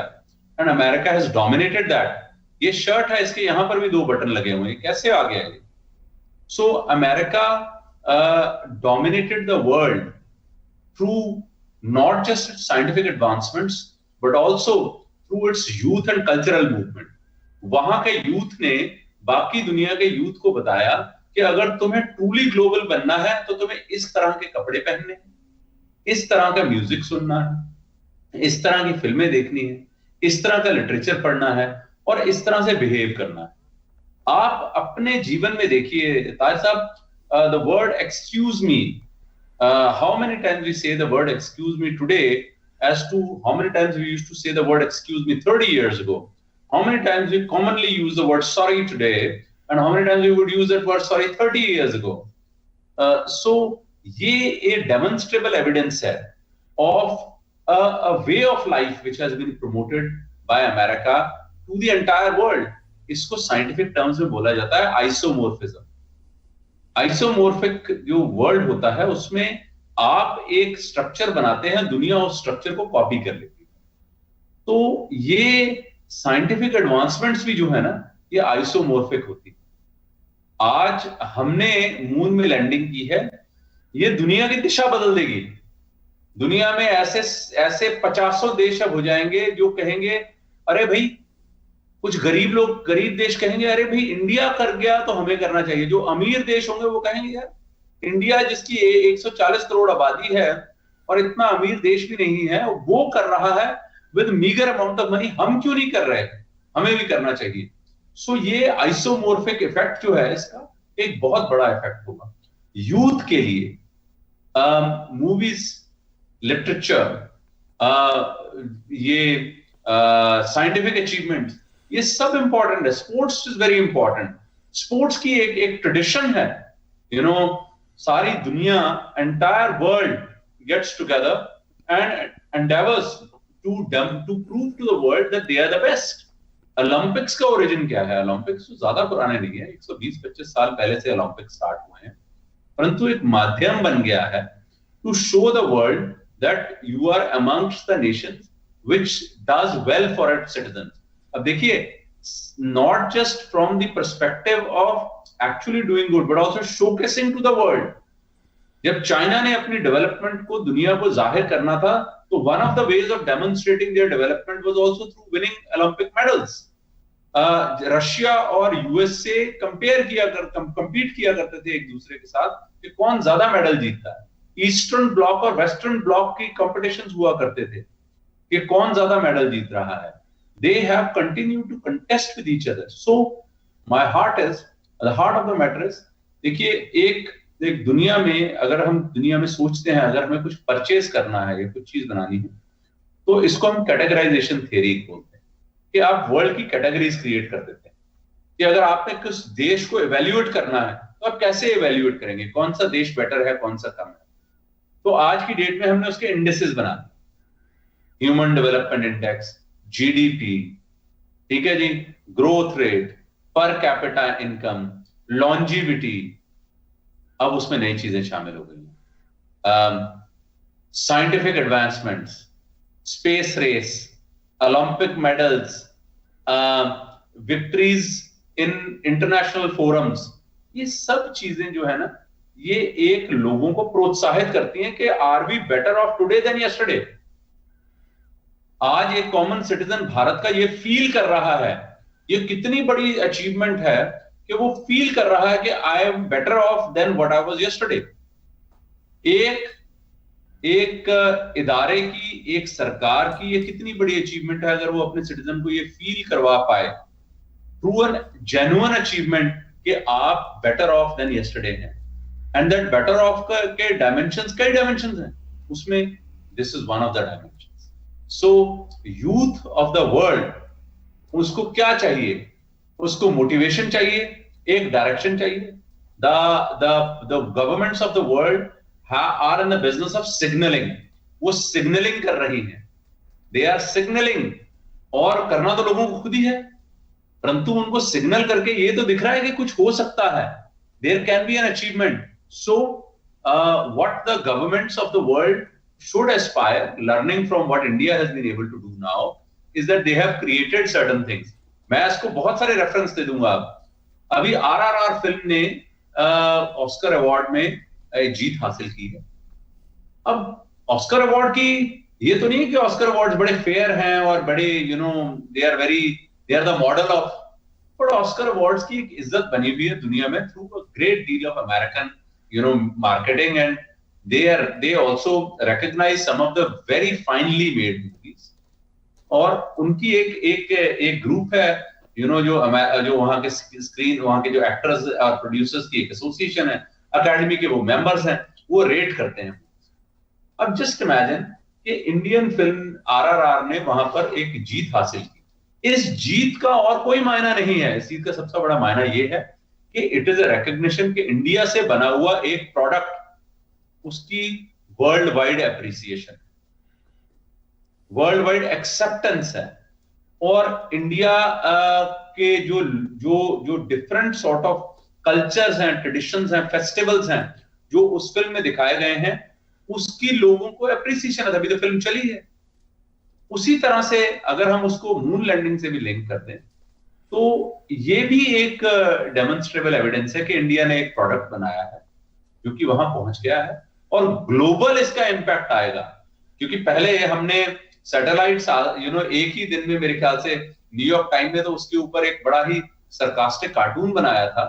and America has dominated that. ये शर्ट है, इसके यहां पर भी 2 बटन लगे हुए हैं, कैसे आ गया ये? So America dominated the world through not just its scientific advancements but also through its youth and cultural movement. वहां के यूथ ने बाकी दुनिया के यूथ को बताया कि अगर तुम्हें ट्रूली ग्लोबल बनना है तो तुम्हें इस तरह के कपड़े पहनने हैं, इस तरह का म्यूजिक सुनना है, इस तरह की फिल्में देखनी है, इस तरह का लिटरेचर पढ़ना है और इस तरह से बिहेव करना है। आप अपने जीवन में देखिए ताज साहब, the word excuse me, how many times we say the word excuse me today as to how many times we used to say the word excuse me 30 years ago? How many times we commonly use the word sorry today and how many times we would use that word sorry 30 years ago? So ये a demonstrable evidence है of a way of life which has been promoted by America to the entire world. इसको scientific terms में बोला जाता है isomorphism. Isomorphic जो world होता है उसमें आप एक स्ट्रक्चर बनाते हैं, दुनिया उस स्ट्रक्चर को कॉपी कर लेती है। तो ये साइंटिफिक एडवांसमेंट्स भी जो है ना, ये आइसोमोर्फिक होती है। आज हमने मून में लैंडिंग की है, ये दुनिया की दिशा बदल देगी। दुनिया में ऐसे ऐसे 50 देश अब हो जाएंगे जो कहेंगे अरे भाई, कुछ गरीब लोग, गरीब देश कहेंगे अरे भाई इंडिया कर गया तो हमें करना चाहिए। जो अमीर देश होंगे वो कहेंगे यार, इंडिया जिसकी 140 करोड़ आबादी है और इतना अमीर देश भी नहीं है, वो कर रहा है with meagre amount of money, हम क्यों नहीं कर रहे, हमें भी करना चाहिए। सो ये आइसोमोर्फिक इफेक्ट जो है, इसका एक बहुत बड़ा इफेक्ट होगा यूथ के लिए। मूवीज, लिटरेचर, ये साइंटिफिक अचीवमेंट, ये सब इंपॉर्टेंट है। Sports is very important. Sports की एक ट्रेडिशन है, यू नो, सारी दुनिया, entire world gets together and endeavours to prove to the world that they are the best. Olympics का ओरिजिन क्या है? ओलंपिक्स तो ज्यादा पुराने नहीं है, 120-25 साल पहले से ओलंपिक्स स्टार्ट हुए हैं, परंतु एक माध्यम बन गया है to show the world that you are amongst the nations which does well for its citizens. अब देखिए, not just from the perspective of actually doing good but also showcasing to the world. जब China ने अपनी development को दुनिया को जाहिर करना था, तो one of the ways of demonstrating their development was also through winning Olympic medals. Russia और यूएस से कंपीट किया करते थे एक दूसरे के साथ कि कौन ज्यादा मेडल जीतता है। ईस्टर्न ब्लॉक और वेस्टर्न ब्लॉक की कॉम्पिटिशंस हुआ करते थे कि कौन ज्यादा मेडल जीत रहा है। They have continued to contest with each other. So my heart is, the heart of the matter is, देखिए, एक दुनिया में, अगर हम दुनिया में सोचते हैं, अगर हमें कुछ परचेज करना है या कुछ चीज बनानी है, तो इसको हम कैटेगराइजेशन थ्योरी बोलते हैं कि आप वर्ल्ड की कैटेगरीज क्रिएट कर देते हैं कि अगर आपने किस देश को इवेल्युएट करना है तो आप कैसे इवेल्युएट करेंगे, कौन सा देश बेटर है, कौन सा कम है। तो आज की डेट में हमने उसके इंडेक्सेस बना दिए, ह्यूमन डेवलपमेंट इंडेक्स, जीडीपी, ठीक है जी, growth rate, per capita income, longevity, अब उसमें नई चीजें शामिल हो गई, scientific advancements, space race, Olympic medals, victories in international forums. ये सब चीजें जो है ना, ये एक लोगों को प्रोत्साहित करती हैं कि are we better off today than yesterday. आज एक कॉमन सिटीजन भारत का ये फील कर रहा है, ये कितनी बड़ी अचीवमेंट है कि वो फील कर रहा है कि I am better off than what I was yesterday. एक इदारे की, एक सरकार की ये कितनी बड़ी अचीवमेंट है अगर वो अपने सिटीजन को ये फील करवा पाए थ्रू एन जेन्युइन अचीवमेंट कि आप बेटर ऑफ देन यस्टरडे हैं। एंड दैट बेटर ऑफ के डायमेंशंस, कई डायमेंशंस हैं उसमें, this is one of the dimensions. So youth of the world, उसको क्या चाहिए? उसको मोटिवेशन चाहिए, एक डायरेक्शन चाहिए। The governments of the world are in the business of signalling. वो सिग्नलिंग कर रही हैं, दे आर सिग्नलिंग, और करना तो लोगों को खुद ही है, परंतु उनको सिग्नल करके ये तो दिख रहा है कि कुछ हो सकता है, there can be an achievement. So what the governments of the world should aspire, learning from what India has been able to do now, is that they have created certain things. मैं इसको बहुत सारे reference दे दूंगा। अभी RRR film ने Oscar award में जीत हासिल की है। अब ऑस्कर अवार्ड की ये तो नहीं है कि ऑस्कर अवार्ड्स बड़े फेयर हैं और बड़े, you know, they are the model of, but Oscar awards की एक इज्जत बनी हुई है दुनिया में through a great deal of American, you know, marketing, and they also recognize some of the very finely made movies. और उनकी एक ग्रुप है, यू नो, जो वहां के स्क्रीन, वहां के जो एक्टर्स और प्रोड्यूसर्स की एक एसोसिएशन है, अकेडमी के वो मेंबर्स हैं, वो रेट करते हैं। अब जस्ट इमेजिन कि इंडियन फिल्म आरआरआर ने वहां पर एक जीत हासिल की। इस जीत का और कोई मायना नहीं है। इस जीत का सबसे बड़ा मायना ये है कि इट इज अ रिकॉग्निशन कि इंडिया से बना हुआ एक प्रोडक्ट, उसकी world wide appreciation, world wide acceptance है। और इंडिया के जो डिफरेंट सॉर्ट ऑफ कल्चर्स हैं, ट्रेडिशंस हैं, फेस्टिवल्स हैं जो उस फिल्म में दिखाए गए हैं, उसकी लोगों को अप्रिसिएशन है, अभी तो फिल्म चली है। उसी तरह से अगर हम उसको मून लैंडिंग से भी लिंक कर दें तो ये भी एक डेमोन्स्ट्रेबल एविडेंस है कि इंडिया ने एक प्रोडक्ट बनाया है जो कि वहां पहुंच गया है और ग्लोबल इसका इंपैक्ट आएगा। क्योंकि पहले हमने सैटेलाइट्स एक ही दिन में, मेरे ख्याल से न्यूयॉर्क टाइम ने तो उसके ऊपर एक बड़ा ही सरकास्टिक कार्टून बनाया था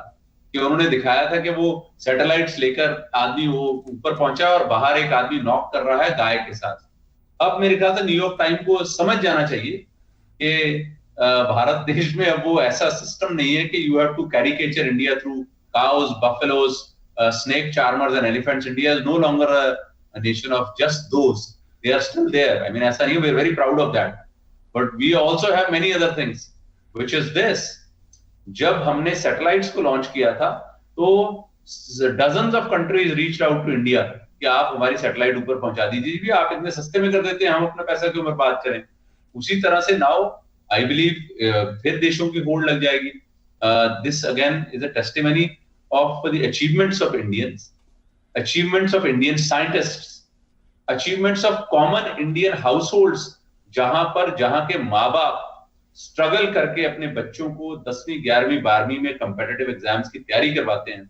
कि उन्होंने दिखाया था कि वो सैटेलाइट्स लेकर आदमी वो ऊपर पहुंचा और बाहर एक आदमी नॉक कर रहा है गाय के साथ। अब मेरे ख्याल से न्यूयॉर्क टाइम को समझ जाना चाहिए कि भारत देश में अब वो ऐसा सिस्टम नहीं है कि you have to caricature India through cows, buffaloes, snake charmers and elephants. India is no longer a nation of just those. They are still there. I mean, ऐसा नहीं, we're very proud of that. But we also have many other things, which is this. जब हमने satellites को launch किया था तो dozens of countries reached out to India कि आप हमारी सैटेलाइट ऊपर पहुंचा दीजिए, भी आप इतने सस्ते में कर देते हैं, हम अपना पैसा क्यों बर्बाद करें। उसी तरह से नाउ आई बिलीव फिर देशों की होड़ लग जाएगी। This again is a testimony of the achievements of Indians, achievements of Indian scientists, achievements of common Indian households, जहां के माँ बाप स्ट्रगल करके अपने बच्चों को 10वीं 11वीं 12वीं में कंपेटिटिव एग्जाम्स की तैयारी करवाते हैं,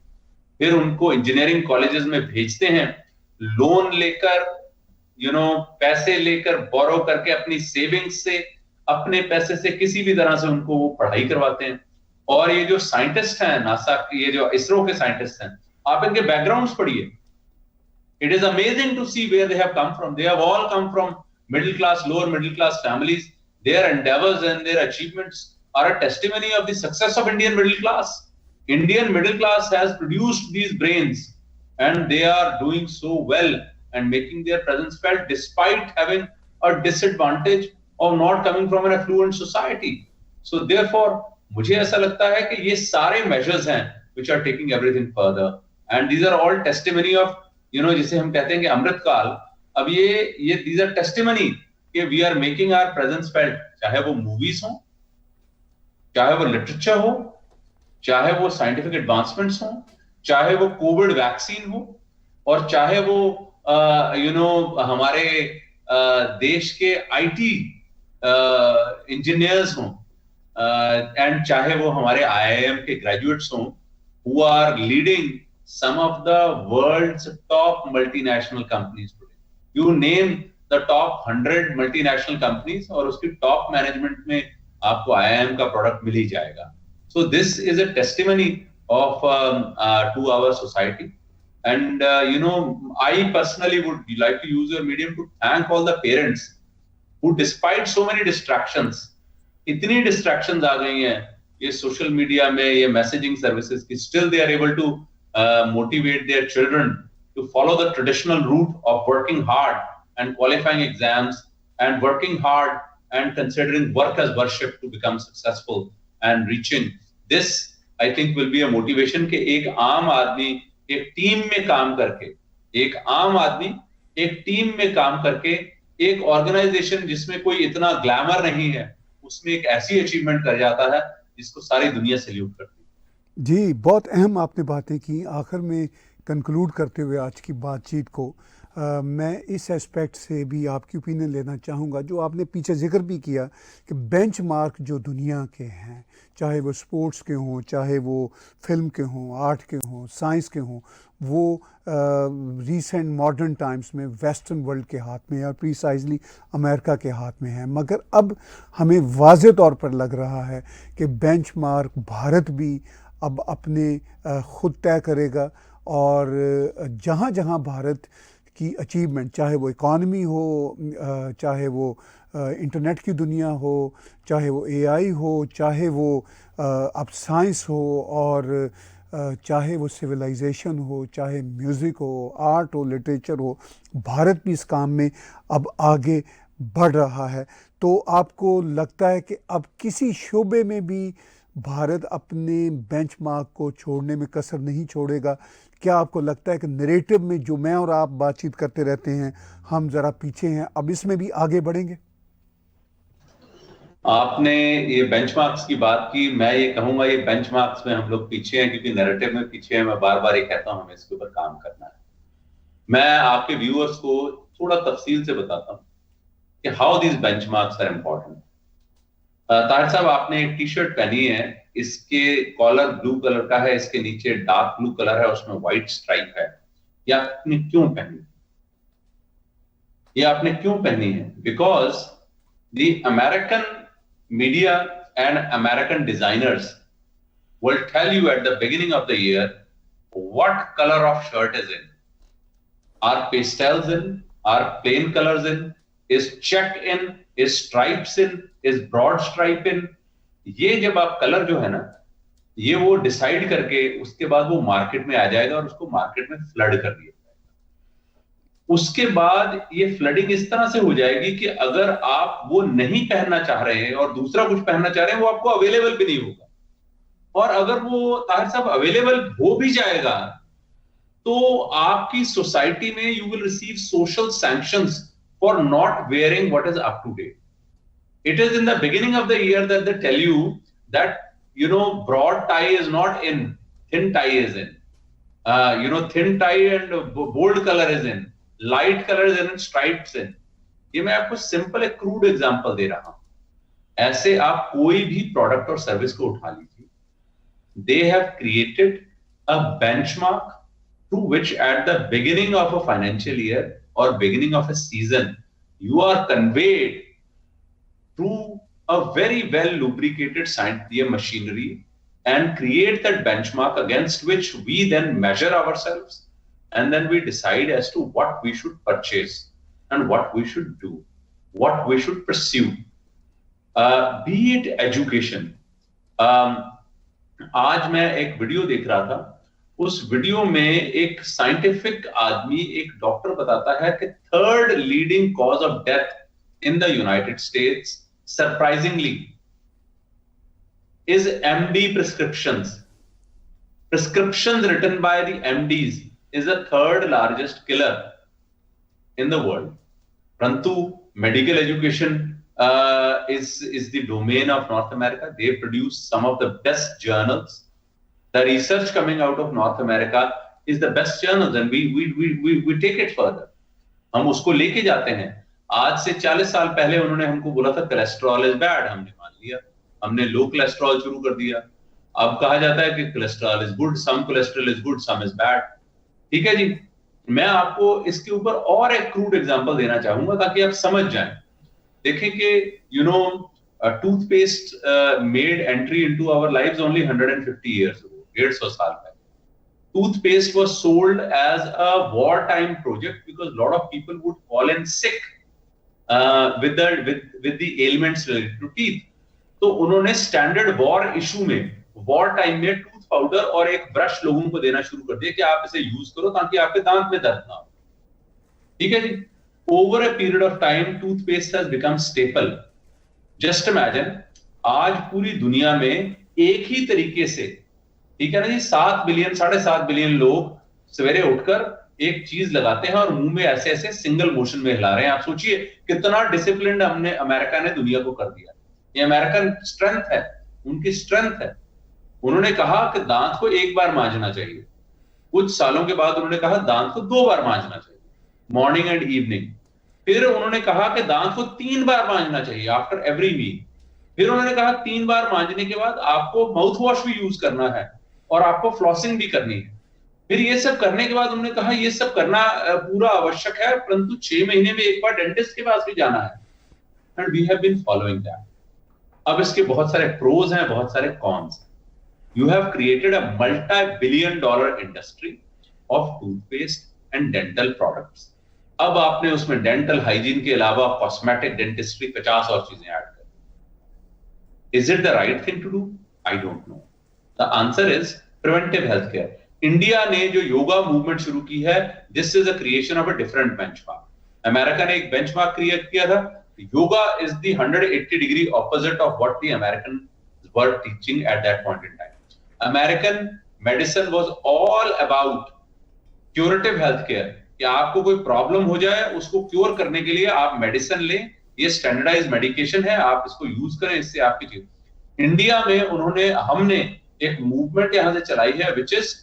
फिर उनको इंजीनियरिंग कॉलेजेस में भेजते हैं, लोन लेकर पैसे लेकर बोरो करके अपनी सेविंग्स से, अपने पैसे से किसी भी तरह से उनको वो पढ़ाई करवाते हैं। और ये जो साइंटिस्ट हैं नासा के, ये जो इसरो के साइंटिस्ट हैं, आप इनके बैकग्राउंड्स पढ़िए। It is amazing to see where they have come from. They have all come from middle class, lower middle class families. Their endeavours and their achievements are a testimony of the success of Indian middle class. Indian middle class has produced these brains and they are doing so well and making their presence felt despite having a disadvantage of not coming from an affluent society. So therefore मुझे ऐसा लगता है कि ये सारे measures हैं which are taking everything further and these are all testimony of जिसे हम कहते हैं कि अमृतकाल। अब ये these are testimony कि we are making our presence felt, चाहे वो मूवीज हो, चाहे वो लिटरेचर हो, चाहे वो साइंटिफिक एडवांसमेंट्स हो, चाहे वो कोविड वैक्सीन हो, और चाहे वो हमारे देश के आईटी इंजीनियर्स हों, एंड चाहे वो हमारे आईआईएम के ग्रेजुएट्स हों who are leading some of the world's top multinational companies today. You name the top 100 multinational companies और उसकी top management में आपको IIM का product मिल ही जाएगा. So this is a testimony of to our society. And I personally would like to use your medium to thank all the parents who, despite so many distractions, इतनी distractions आ गई हैं ये social media में, ये messaging services की, still they are able to motivate their children to follow the traditional route of working hard and qualifying exams and working hard and considering work as worship to become successful and reaching this. I think will be a motivation कि एक आम आदमी एक team में काम करके, एक आम आदमी एक टीम में काम करके, एक ऑर्गेनाइजेशन जिसमें कोई इतना ग्लैमर नहीं है, उसमें एक ऐसी अचीवमेंट कर जाता है जिसको सारी दुनिया सैल्यूट करती है। जी, बहुत अहम आपने बातें की। आखिर में कंक्लूड करते हुए आज की बातचीत को मैं इस एस्पेक्ट से भी आपकी ओपिनियन लेना चाहूँगा, जो आपने पीछे जिक्र भी किया कि बेंचमार्क जो दुनिया के हैं, चाहे वो स्पोर्ट्स के हों, चाहे वो फिल्म के हों, आर्ट के हों, साइंस के हों, वो रीसेंट मॉडर्न टाइम्स में वेस्टर्न वर्ल्ड के हाथ में है और प्रीसाइजली अमेरिका के हाथ में है। मगर अब हमें वाज़े तौर पर लग रहा है कि बेंचमार्क भारत भी अब अपने खुद तय करेगा, और जहाँ जहाँ भारत की अचीवमेंट, चाहे वो इकॉनमी हो, चाहे वो इंटरनेट की दुनिया हो, चाहे वो एआई हो, चाहे वो अब साइंस हो, और चाहे वो सिविलाइजेशन हो, चाहे म्यूज़िक हो, आर्ट हो, लिटरेचर हो, भारत भी इस काम में अब आगे बढ़ रहा है। तो आपको लगता है कि अब किसी शोबे में भी भारत अपने बेंचमार्क को छोड़ने में कसर नहीं छोड़ेगा? क्या आपको लगता है कि नैरेटिव में जो मैं और आप बातचीत करते रहते हैं, हम ज़रा पीछे हैं, अब इसमें भी आगे बढ़ेंगे? आपने ये बेंचमार्क्स की बात की, मैं ये कहूंगा ये बेंचमार्क्स में हम लोग पीछे हैं, क्योंकि नैरेटिव में पीछे हैं। मैं बार बार ये कहता हूं हमें इसके ऊपर काम करना है। मैं आपके व्यूअर्स को थोड़ा तफसील से बताता हूं कि how this benchmarks are important. Tahir साहब, आपने एक टी शर्ट पहनी है, इसके कॉलर ब्लू कलर का है, इसके नीचे डार्क ब्लू कलर है, उसमें व्हाइट स्ट्राइप है। ये आपने क्यों पहनी? ये आपने क्यों पहनी है? Because the American media and American designers will tell you at the beginning of the year what color of shirt is in. Are pastels in? Are plain colors in? Is check in? Is stripes in? Is broad stripe in? ये जब आप colour जो है ना, ये वो decide करके उसके बाद वो मार्केट में आ जाएगा और उसको मार्केट में फ्लड कर दिया। उसके बाद ये फ्लडिंग इस तरह से हो जाएगी कि अगर आप वो नहीं पहनना चाह रहे हैं और दूसरा कुछ पहनना चाह रहे हैं, वो आपको अवेलेबल भी नहीं होगा। और अगर वो ताहिर साहब अवेलेबल हो भी जाएगा तो आपकी सोसाइटी में you will receive social sanctions for not wearing what is up to date. It is in the beginning of the year that they tell you that broad tie is not in, thin tie is in, thin tie and bold colour is in, light colours and stripes in. ये मैं आपको simple एक crude example दे रहा हूं। ऐसे आप कोई भी प्रोडक्ट और सर्विस को उठा लीजिए, they have created a benchmark through which at the beginning of a financial year और beginning of a season you are conveyed through a very well lubricated scientific machinery and create that benchmark against which we then measure ourselves. And then we decide as to what we should purchase and what we should do, what we should pursue. Be it education. आज मैं एक video देख रहा था, उस video में एक scientific आदमी, एक डॉक्टर बताता है कि third leading cause of death in the United states surprisingly is MD prescriptions. Prescriptions written by the MDs is the third largest killer in the world. Parantu medical education is the domain of North America. They produce some of the best journals. The research coming out of North America is the best journals, and we take it further. हम उसको लेके जाते हैं। आज से 40 साल पहले उन्होंने हमको बोला था कोलेस्ट्रॉल इज बैड, हमने मान लिया, हमने लो कोलेस्ट्रॉल शुरू कर दिया। अब कहा जाता है कि cholesterol is good, some cholesterol is good, some is bad. ठीक है जी। मैं आपको इसके ऊपर और एक क्रूड एग्जांपल देना चाहूंगा ताकि आप समझ जाएं। देखें कि toothpaste made entry into our lives only 150 years ago, 150 साल पहले। Toothpaste was sold as a wartime project because a lot of people would fall in sick with the ailments related to teeth. तो उन्होंने standard war issue में, war time में tooth powder और एक brush लोगों को देना शुरू कर दिया कि आप इसे यूज करो ताकि आपके दांत में दर्द ना हो। ठीक है जी। Over a period of time toothpaste has become staple. Just imagine, आज पूरी दुनिया में एक ही तरीके से, ठीक है ना जी, 7 बिलियन 7.5 बिलियन लोग सवेरे उठकर एक चीज लगाते हैं और मुंह में ऐसे ऐसे सिंगल मोशन में हिला रहे हैं। आप सोचिए कितना डिसिप्लिन हमने, अमेरिका ने दुनिया को कर दिया। ये अमेरिकन स्ट्रेंथ है, उनकी स्ट्रेंथ है। उन्होंने कहा कि दांत को एक बार मांजना चाहिए। कुछ सालों के बाद उन्होंने कहा दांत को 2 बार मांजना चाहिए, मॉर्निंग एंड इवनिंग। फिर उन्होंने कहा कि दांत को 3 बार मांजना चाहिए आफ्टर एवरी मील। फिर उन्होंने कहा 3 बार मांजने के बाद आपको माउथ वॉश भी यूज करना है और आपको फ्लॉसिंग भी करनी है। फिर ये सब करने के बाद उन्होंने कहा ये सब करना पूरा आवश्यक है, परंतु 6 महीने में एक बार डेंटिस्ट के पास भी जाना है। And we have been following that. अब इसके बहुत सारे प्रोज हैं, बहुत सारे cons. You have created a multi billion dollar industry of toothpaste and dental products. अब आपने उसमें डेंटल हाइजीन के अलावा कॉस्मेटिक, डेंटिस्ट्री, 50 और चीजें ऐड कर। Is it the right thing to do? I don't know. The answer is preventive health care. India ने जो योगा मूवमेंट शुरू की है, this is a creation of a different benchmark. America ने एक बेंचमार्क क्रिएट किया था। Yoga is the 180-degree opposite of what the Americans were teaching at that point in time. American medicine was all about curative healthcare, कि आपको कोई problem हो जाए उसको क्योर करने के लिए आप मेडिसिन लें ये स्टैंडर्डाइज मेडिकेशन है, आप इसको यूज करें, इससे आपकी चीज। इंडिया में हमने एक मूवमेंट यहां से चलाई है which is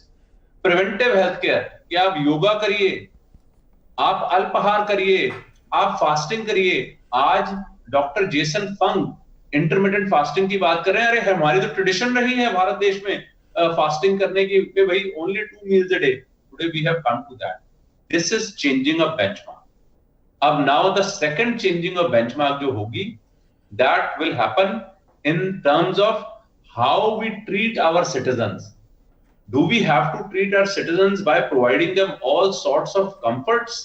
preventive health care, कि आप योगा करिए, आप अल्पाहार करिए, आप फास्टिंग करिए। आज डॉक्टर जेसन फंग इंटरमिटेंट फास्टिंग की बात कर रहे हैं। अरे हमारी तो ट्रेडिशन रही है भारत देश में फास्टिंग करने की, भाई only 2 meals a day. Today we have come to that. This is changing a benchmark. अब now the second changing of benchmark जो होगी, that will happen in terms of how we treat our citizens. Do we have to treat our citizens by providing them all sorts of comforts,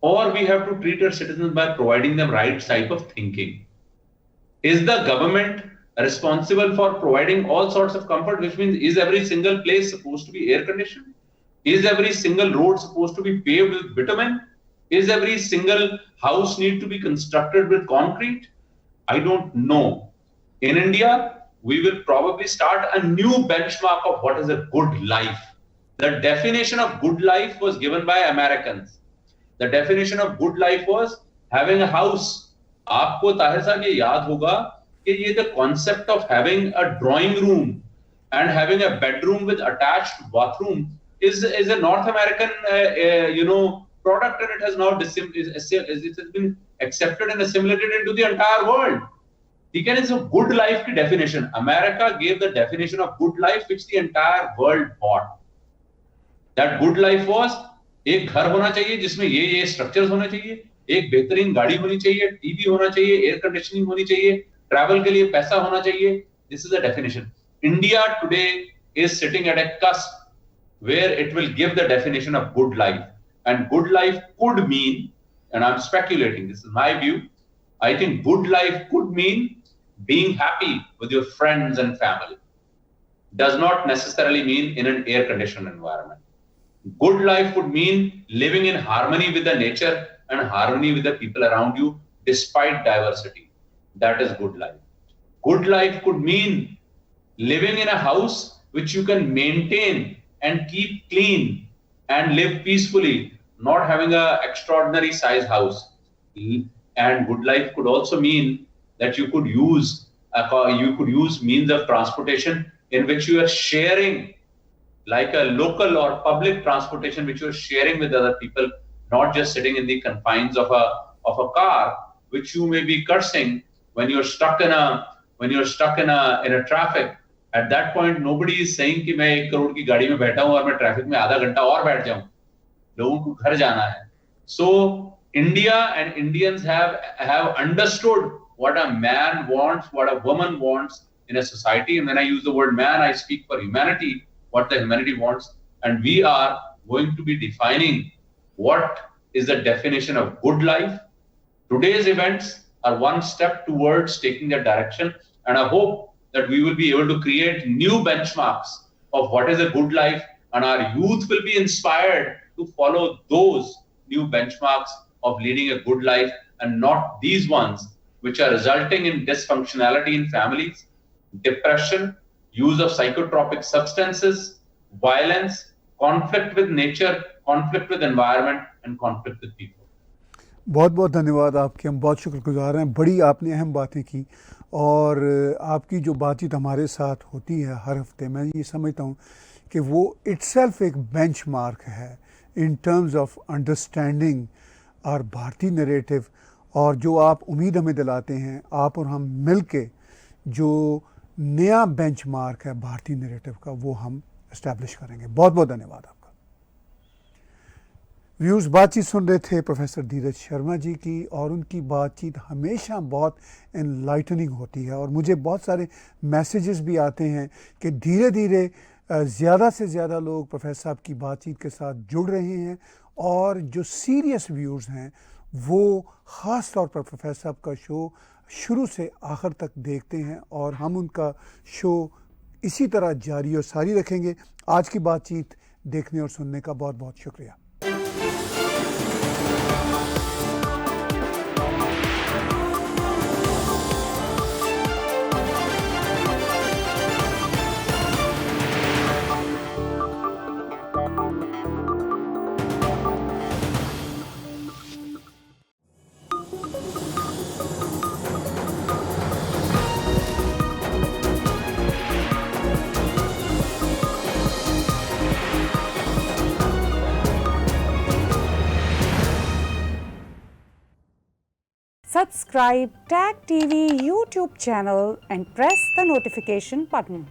or we have to treat our citizens by providing them right type of thinking? Is the government responsible for providing all sorts of comfort, which means is every single place supposed to be air conditioned? Is every single road supposed to be paved with bitumen? Is every single house need to be constructed with concrete? I don't know. In India, we will probably start a new benchmark of what is a good life. The definition of good life was given by Americans. The definition of good life was having a house. आपको ताहिर साहब ये याद होगा कि ये the concept of having a drawing room and having a bedroom with attached bathroom is a North American product, and it has now it has been accepted and assimilated into the entire world. ठीक है, it's a good life की definition. America gave the definition of good life which the entire world bought. That good life was एक घर होना चाहिए जिसमें ये structures होने चाहिए, एक बेहतरीन गाड़ी होनी चाहिए, टीवी होना चाहिए, एयर कंडीशनिंग होनी चाहिए, ट्रैवल के लिए पैसा होना चाहिए. This is the definition. India today is sitting at a cusp where it will give the definition of good life. And good life could mean, and I'm speculating, this is my view, I think good life could mean being happy with your friends and family. Does not necessarily mean in an air-conditioned environment. Good life would mean living in harmony with the nature and harmony with the people around you despite diversity. That is good life. Good life could mean living in a house which you can maintain and keep clean and live peacefully, not having an extraordinary size house. And good life could also mean that you could use means of transportation in which you are sharing, like a local or public transportation which you are sharing with other people, not just sitting in the confines of a car which you may be cursing when you're stuck in a traffic. At that point nobody is saying कि मैं 1 crore की गाड़ी में बैठा हूं और मैं traffic में आधा घंटा और बैठ जाऊं, लोगों को घर जाना है. So India and Indians have understood what a man wants, what a woman wants in a society. And when I use the word man, I speak for humanity, what the humanity wants. And we are going to be defining what is the definition of good life. Today's events are one step towards taking that direction. And I hope that we will be able to create new benchmarks of what is a good life. And our youth will be inspired to follow those new benchmarks of leading a good life, and not these ones which are resulting in dysfunctionality in families, depression, use of psychotropic substances, violence, conflict with nature, conflict with environment, and conflict with people. बहुत बहुत धन्यवाद आपके, हम बहुत शुक्रगुजार हैं. बड़ी आपने अहम बातें की, और आपकी जो बातचीत हमारे साथ होती है हर हफ्ते, मैं ये समझता हूँ कि वो इटसेल्फ एक बेंचमार्क है इन टर्म्स ऑफ अंडरस्टैंडिंग और भारतीय नरेटिव. और जो आप उम्मीद हमें दिलाते हैं, आप और हम मिल के जो नया बेंचमार्क है भारतीय नरेटिव का, वो हम इस्टेब्लिश करेंगे. बहुत बहुत धन्यवाद आपका. व्यूज़, बातचीत सुन रहे थे प्रोफेसर धीरज शर्मा जी की, और उनकी बातचीत हमेशा बहुत एनलाइटनिंग होती है. और मुझे बहुत सारे मैसेजेस भी आते हैं कि धीरे धीरे ज़्यादा से ज़्यादा लोग प्रोफेसर साहब की बातचीत के साथ जुड़ रहे हैं, और जो सीरियस व्यूअर्स हैं वो ख़ास तौर पर प्रोफेसर साहब का शो शुरू से आखिर तक देखते हैं, और हम उनका शो इसी तरह जारी और सारी रखेंगे. आज की बातचीत देखने और सुनने का बहुत बहुत शुक्रिया. Subscribe Tag TV YouTube channel and press the notification button.